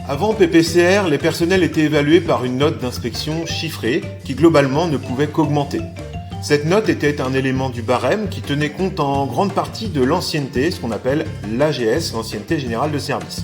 Avant PPCR, les personnels étaient évalués par une note d'inspection chiffrée qui globalement ne pouvait qu'augmenter. Cette note était un élément du barème qui tenait compte en grande partie de l'ancienneté, ce qu'on appelle l'AGS, l'ancienneté générale de service.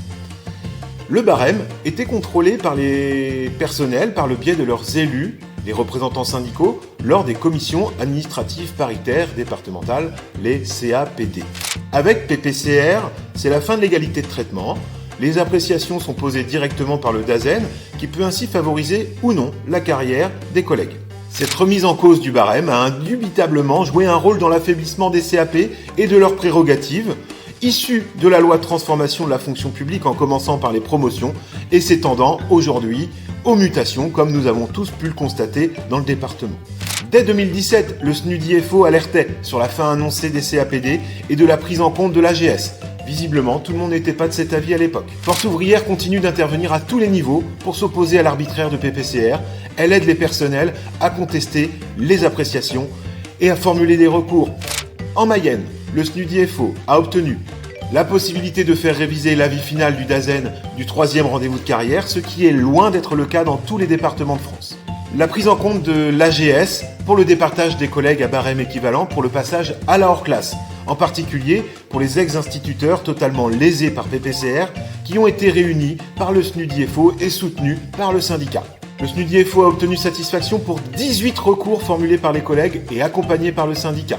Le barème était contrôlé par les personnels par le biais de leurs élus, les représentants syndicaux, lors des commissions administratives paritaires départementales, les CAPD. Avec PPCR, c'est la fin de l'égalité de traitement. Les appréciations sont posées directement par le DAZEN, qui peut ainsi favoriser ou non la carrière des collègues. Cette remise en cause du barème a indubitablement joué un rôle dans l'affaiblissement des CAP et de leurs prérogatives, issues de la loi de transformation de la fonction publique en commençant par les promotions et s'étendant aujourd'hui aux mutations, comme nous avons tous pu le constater dans le département. Dès 2017, le SNUDIFO alertait sur la fin annoncée des CAPD et de la prise en compte de l'AGS. Visiblement, tout le monde n'était pas de cet avis à l'époque. Force ouvrière continue d'intervenir à tous les niveaux pour s'opposer à l'arbitraire de PPCR. Elle aide les personnels à contester les appréciations et à formuler des recours. En Mayenne, le SNUDIFO a obtenu la possibilité de faire réviser l'avis final du DAZEN du 3e rendez-vous de carrière, ce qui est loin d'être le cas dans tous les départements de France. La prise en compte de l'AGS pour le départage des collègues à barème équivalent pour le passage à la hors-classe, en particulier pour les ex-instituteurs totalement lésés par PPCR qui ont été réunis par le SNUDIFO et soutenus par le syndicat. Le SNUDIFO a obtenu satisfaction pour 18 recours formulés par les collègues et accompagnés par le syndicat.